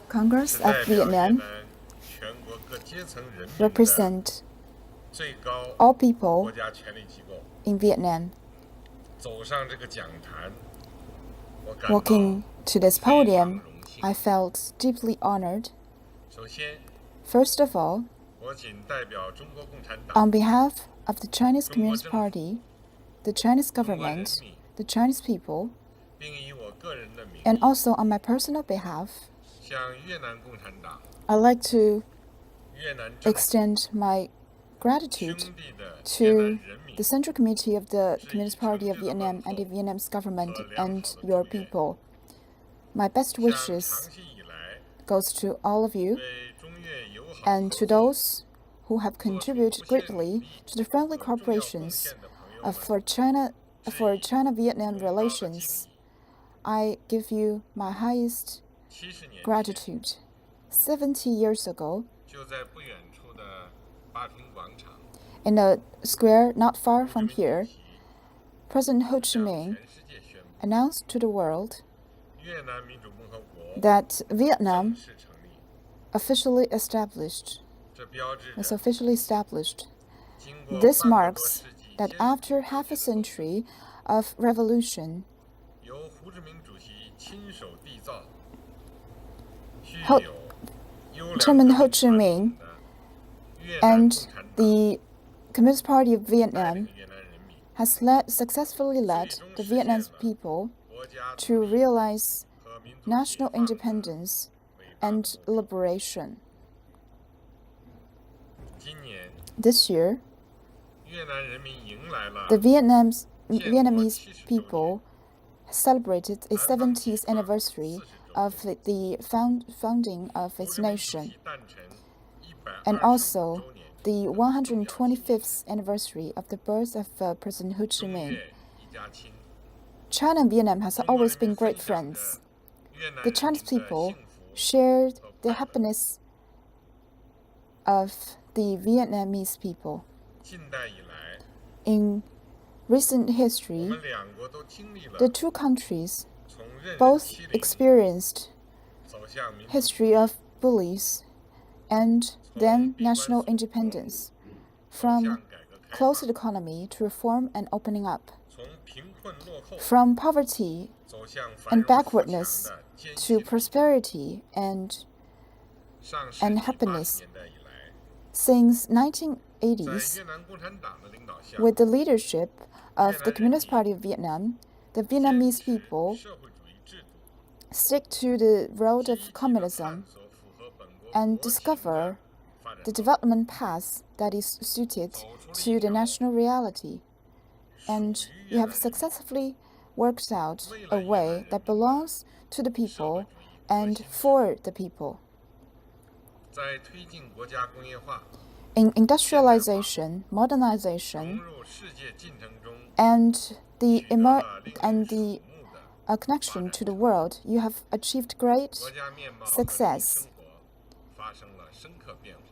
Congress of Vietnam represent all people in Vietnam. Walking to this podium, I felt deeply honored. First of all, on behalf of the Chinese Communist Party, the Chinese government, the Chinese people, and also on my personal behalf, I'd like to extend my gratitude to the Central Committee of the Communist Party of Vietnam and the Vietnamese government and your people. My best wishes goes to all of you and to those who have contributed greatly to the friendly cooperations for China-Vietnam relations. I give you my highest gratitude. 70 years ago, in a square not far from here, President Ho Chi Minh announced to the world that Vietnam was officially established. This marks that after half a century of revolution, Chairman Ho Chi Minh and the Communist Party of Vietnam has successfully led the Vietnamese people to realize national independence and liberation. This year, the Vietnamese people celebrated a 70th anniversary of the founding of its nation, and also the 125th anniversary of the birth of President Ho Chi Minh. China and Vietnam has always been great friends. The Chinese people shared the happiness of the Vietnamese people. In recent history, the two countries both experienced history of bullies and then national independence, from closed economy to reform and opening up, from poverty and backwardness to prosperity and happiness. Since 1980s, with the leadership of the Communist Party of Vietnam, the Vietnamese people stick to the road of communism and discover the development path that is suited to the national reality. And you have successfully worked out a way that belongs to the people and for the people. In industrialization, modernization, and the connection to the world, you have achieved great success.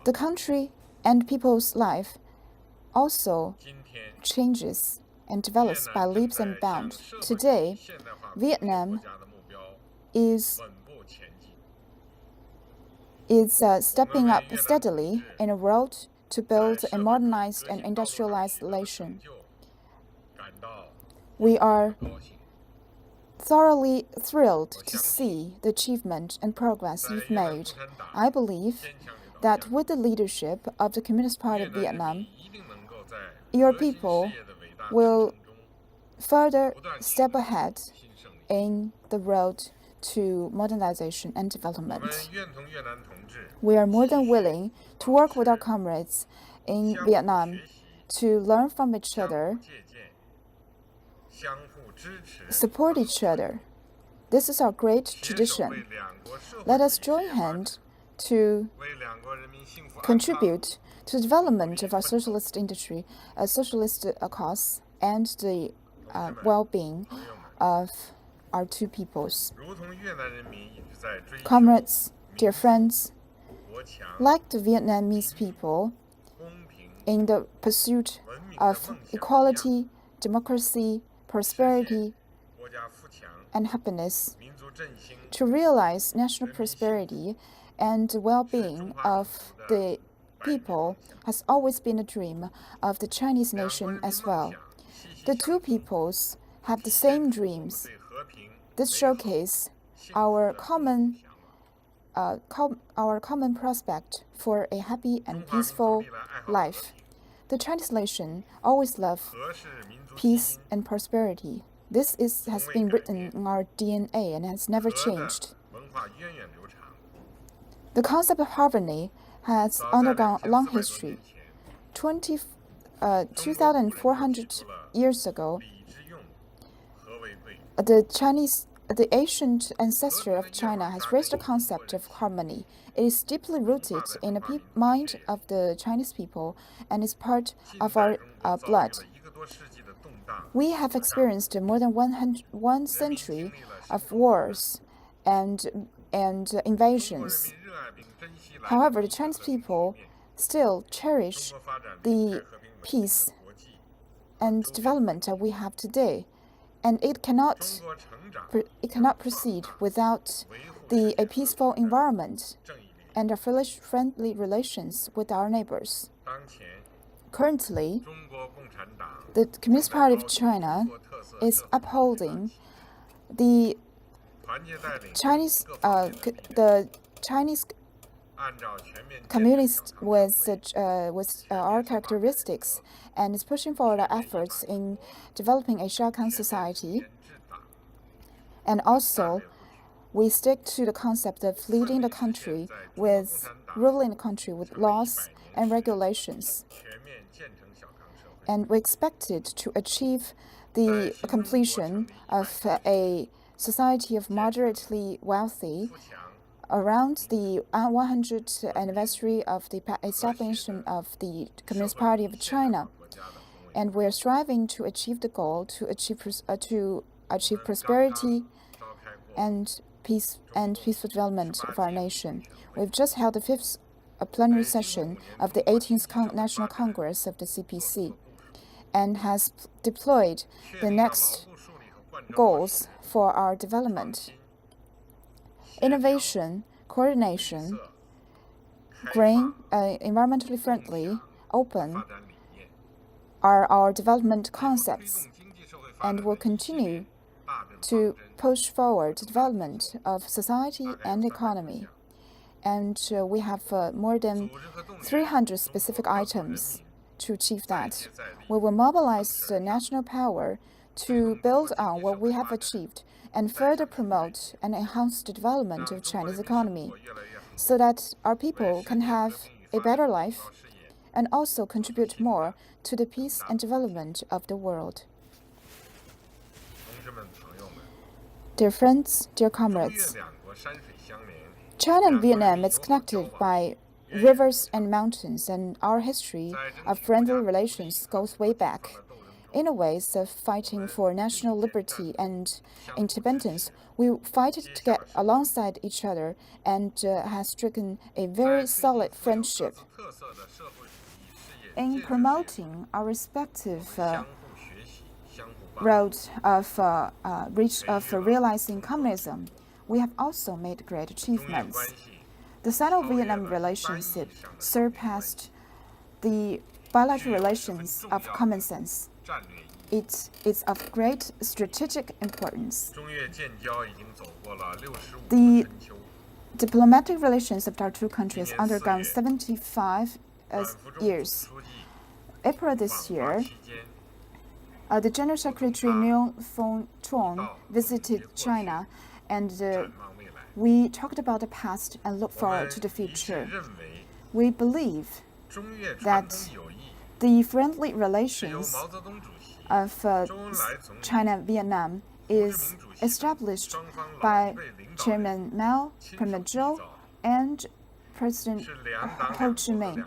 The country and people's life also changes and develops by leaps and bounds. Today, Vietnam is stepping up steadily in a road to build a modernized and industrialized nation. We are thoroughly thrilled to see the achievement and progress you've made. I believe that with the leadership of the Communist Party of Vietnam, your people will further step ahead in the road to modernization and development. We are more than willing to work with our comrades in Vietnam to learn from each other, support each other. This is our great tradition. Let us join hands to contribute to the development of our socialist industry, socialist cause, and the well-being of our two peoples. Comrades, dear friends, like the Vietnamese people, in the pursuit of equality, democracy, prosperity, and happiness, To realize national prosperity and well-being of the people has always been a dream of the Chinese nation as well. The two peoples have the same dreams. This showcases our common prospect for a happy and peaceful life. The Chinese nation always loved peace and prosperity. This has been written in our DNA and has never changed. The concept of harmony has undergone a long history. 2,400 years ago, the ancient ancestor of China has raised the concept of harmony. It is deeply rooted in the mind of the Chinese people and is part of our blood. We have experienced more than 1 century of wars and invasions. However, the Chinese people still cherish the peace and development that we have today, and it cannot proceed without a peaceful environment and friendly relations with our neighbors. Currently, the Communist Party of China is upholding the Chinese communists with our characteristics and is pushing forward our efforts in developing a Shao-Kan society. And also, we stick to the concept of ruling the country with laws and regulations. And we expected to achieve the completion of a society of moderately wealthy around the 100th anniversary of the establishment of the Communist Party of China. And we're striving to achieve the goal to achieve prosperity and peaceful development of our nation. We've just held the 5th plenary session of the 18th National Congress of the CPC and has deployed the next goals for our development. Innovation, coordination, green, environmentally friendly, open are our development concepts, and will continue to push forward the development of society and economy. And we have more than 300 specific items to achieve that. We will mobilize the national power to build on what we have achieved and further promote and enhance the development of Chinese economy so that our people can have a better life and also contribute more to the peace and development of the world. Dear friends, dear comrades, China and Vietnam is connected by rivers and mountains, and our history of friendly relations goes way back. In a way of fighting for national liberty and independence, we fight to get alongside each other and has stricken a very solid friendship. In promoting our respective roads of realizing communism, we have also made great achievements. The Sino-Vietnam relationship surpassed the bilateral relations of common sense. It is of great strategic importance. The diplomatic relations of our two countries undergone 75 years. April this year, the General Secretary Liu Fengchong visited China, and we talked about the past and look forward to the future. We believe that the friendly relations of China and Vietnam is established by Chairman Mao, Premier Zhou, and President Ho Chi Minh,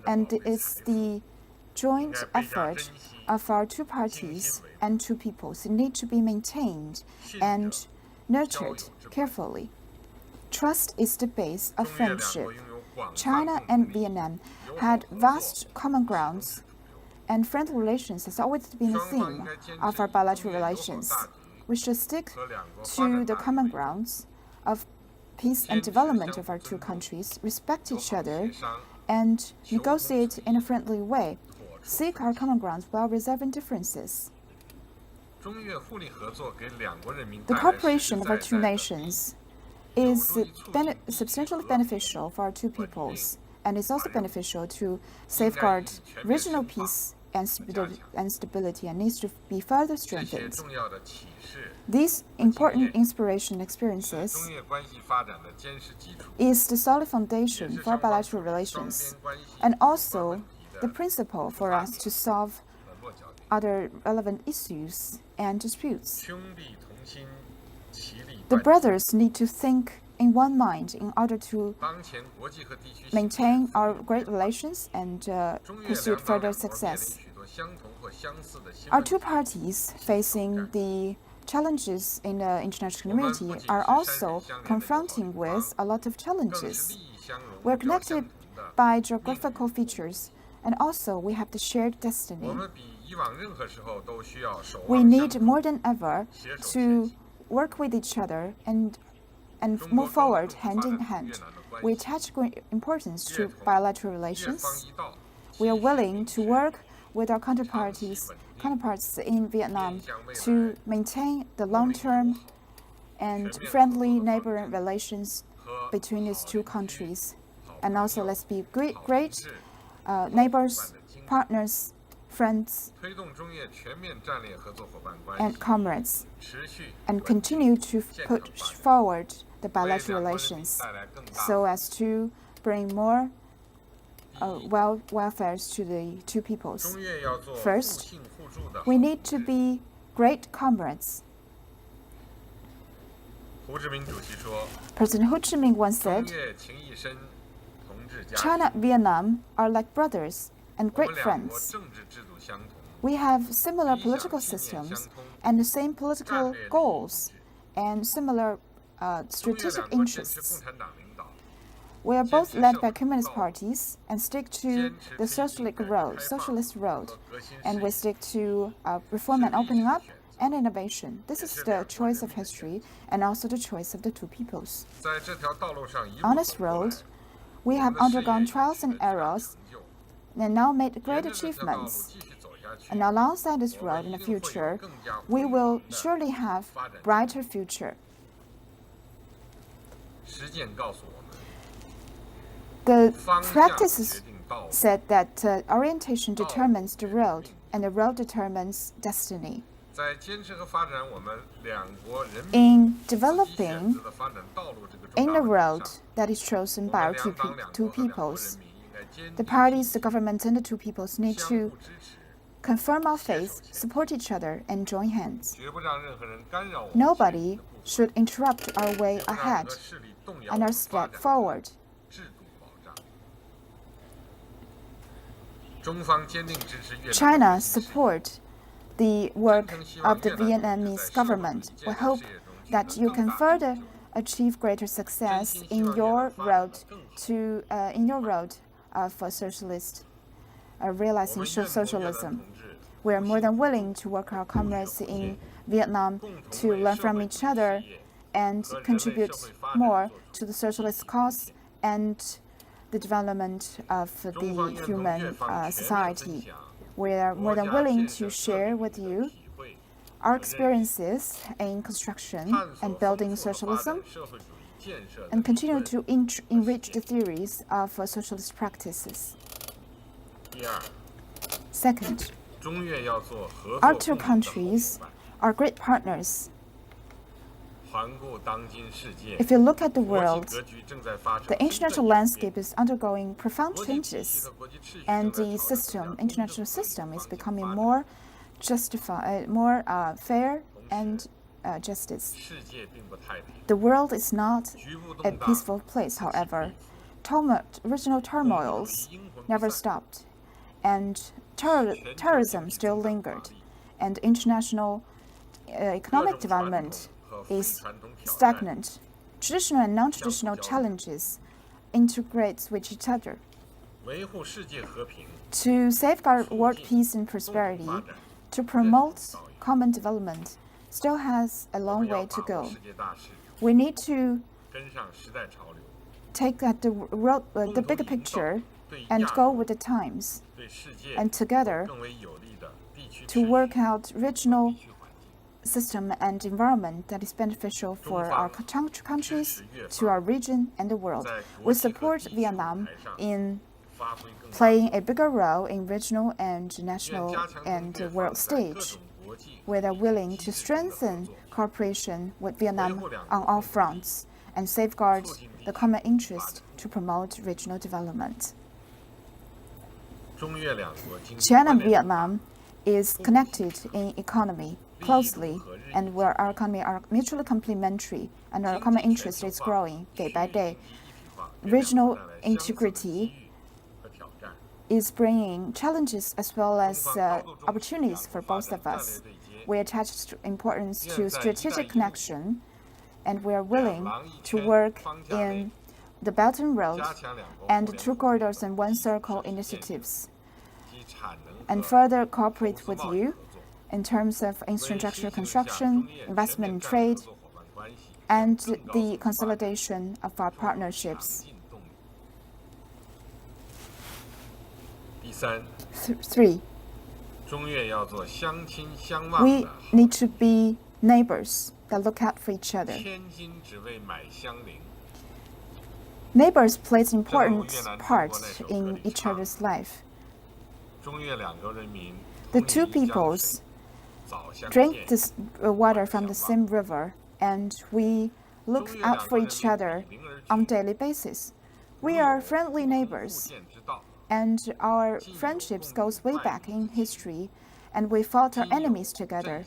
and it's the joint effort of our two parties and two peoples. It needs to be maintained and nurtured carefully. Trust is the base of friendship. China and Vietnam had vast common grounds, and friendly relations has always been the theme of our bilateral relations. we should stick to the common grounds of peace and development of our two countries, respect each other, and negotiate in a friendly way, seek our common grounds while resolving differences. The cooperation of our two nations is substantially beneficial for our two peoples, and is also beneficial to safeguard regional peace and stability, and needs to be further strengthened. These important inspiration experiences is the solid foundation for bilateral relations, and also the principle for us to solve other relevant issues and disputes. The brothers need to think in one mind in order to maintain our great relations and pursue further success. Our two parties facing the challenges in the international community are also confronting with a lot of challenges. We're connected by geographical features, and also we have the shared destiny. We need more than ever to work with each other and move forward hand in hand. We attach great importance to bilateral relations. We are willing to work with our counterparts in Vietnam to maintain the long-term and friendly neighboring relations between these two countries. And also, let's be great neighbors, partners, friends, and comrades, and continue to put forward the bilateral relations so as to bring more welfare to the two peoples. First, we need to be great comrades. President Ho Chi Minh once said, China and Vietnam are like brothers and great friends. We have similar political systems and the same political goals and similar strategic interests. We are both led by communist parties and stick to the socialist road, and we stick to reform and opening up and innovation. This is the choice of history and also the choice of the two peoples. On this road, we have undergone trials and errors and now made great achievements. And alongside this road in the future, we will surely have a brighter future. The practices said that orientation determines the road, and the road determines destiny. In developing in the road that is chosen by our two peoples, the parties, the government, and the two peoples need to confirm our faith, support each other, and join hands. Nobody should interrupt our way ahead and our step forward. China supports the work of the Vietnamese government. We hope that you can further achieve greater success in your road for socialist, realizing socialism. We are more than willing to work our comrades in Vietnam to learn from each other and contribute more to the socialist cause and the development of the human society. We are more than willing to share with you our experiences in construction and building socialism, and continue to enrich the theories of socialist practices. Second, our two countries are great partners. If you look at the world, the international landscape is undergoing profound changes, and the international system is becoming more fair and justice. The world is not a peaceful place, however. Regional turmoils never stopped, and terrorism still lingered, and international economic development is stagnant. Traditional and non-traditional challenges integrate with each other. To safeguard world peace and prosperity, to promote common development, still has a long way to go. We need to take the bigger picture and go with the times, and together to work out regional system and environment that is beneficial for our countries, to our region, and the world. We support Vietnam in playing a bigger role in regional and national and world stage. We are willing to strengthen cooperation with Vietnam on all fronts and safeguard the common interest to promote regional development. China and Vietnam is connected in economy closely, and where our economy are mutually complementary and our common interest is growing day by day. Regional integrity is bringing challenges as well as opportunities for both of us. We attach importance to strategic connection, and we are willing to work in the Belt and Road and Two Corridors and One Circle initiatives, and further cooperate with you in terms of infrastructure construction, investment and trade, and the consolidation of our partnerships. 3. We need to be neighbors that look out for each other. Neighbors play an important part in each other's life. The two peoples drink this water from the same river, and we look out for each other on a daily basis. We are friendly neighbors, and our friendships goes way back in history, and we fought our enemies together.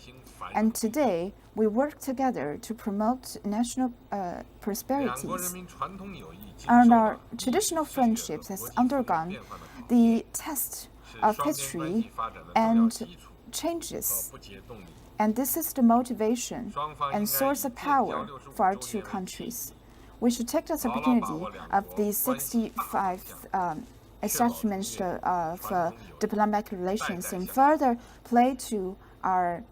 And today, we work together to promote national prosperities. And our traditional friendships has undergone the test of history and changes. And this is the motivation and source of power for our two countries. We should take this opportunity of the 65th establishment of diplomatic relations and further play to our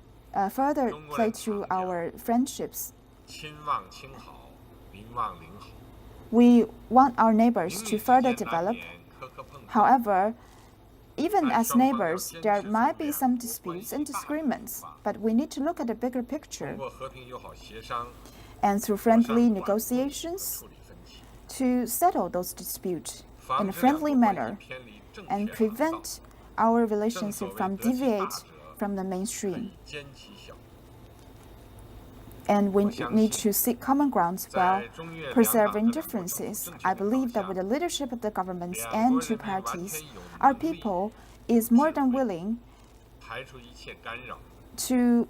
friendships. We want our neighbors to further develop. However, even as neighbors, there might be some disputes and disagreements, but we need to look at the bigger picture. And through friendly negotiations, to settle those disputes in a friendly manner and prevent our relationship from deviate from the mainstream. And we need to seek common grounds while preserving differences. I believe that with the leadership of the governments and two parties, our people is more than willing to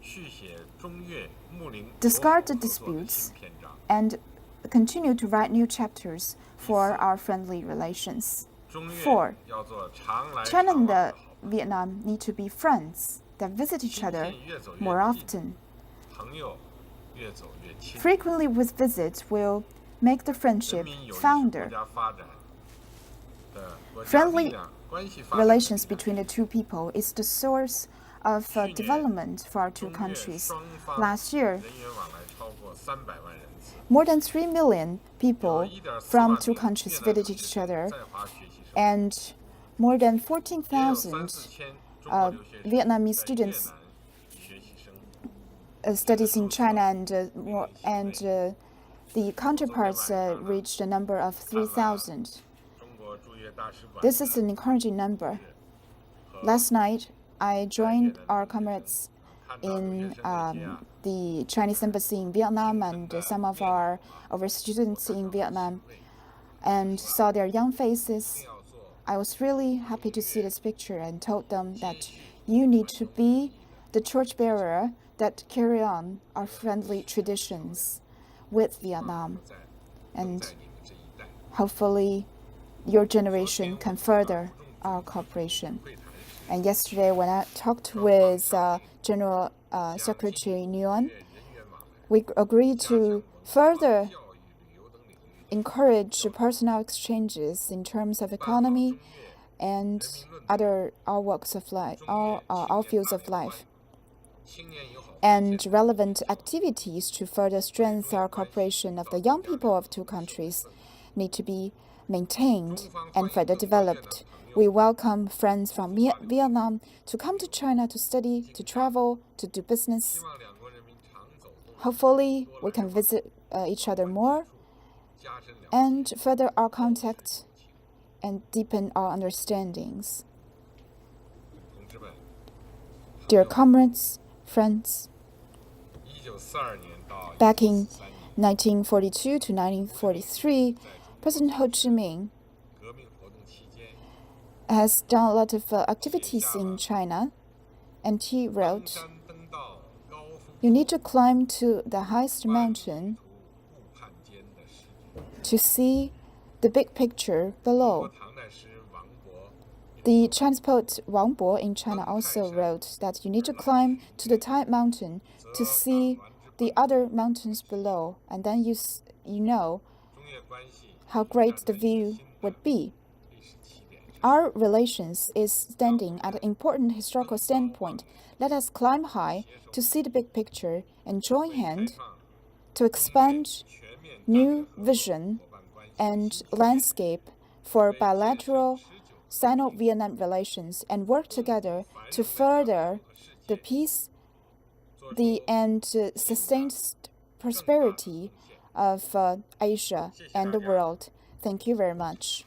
discard the disputes and continue to write new chapters for our friendly relations. 4. China and Vietnam need to be friends that visit each other more often. Frequently with visits will make the friendship founder. Friendly relations between the two people is the source of development for our two countries. Last year, more than 3 million people from two countries visited each other, and more than 14,000 Vietnamese students studies in China, and the counterparts reached a number of 3,000. This is an encouraging number. Last night, I joined our comrades in the Chinese embassy in Vietnam and some of our overseas students in Vietnam, and saw their young faces. I was really happy to see this picture and told them that you need to be the torchbearer that carry on our friendly traditions with Vietnam. And hopefully your generation can further our cooperation. And yesterday when I talked with General Secretary Nguyen, we agreed to further encourage personal exchanges in terms of economy and all walks of life, all fields of life. and relevant activities to further strengthen our cooperation of the young people of two countries need to be maintained and further developed. We welcome friends from Vietnam to come to China to study, to travel, to do business. Hopefully, we can visit each other more and further our contact and deepen our understandings. Dear comrades, friends, back in 1942 to 1943, President Ho Chi Minh has done a lot of activities in China, and he wrote, "You need to climb to the highest mountain to see the big picture below." The Chinese poet Wang Bo in China also wrote that you need to climb to the top mountain to see the other mountains below, and then you know how great the view would be. Our relations is standing at an important historical standpoint. Let us climb high to see the big picture and join hands to expand new vision and landscape for bilateral Sino-Vietnam relations and work together to further the peace and sustained prosperity of Asia and the world. Thank you very much.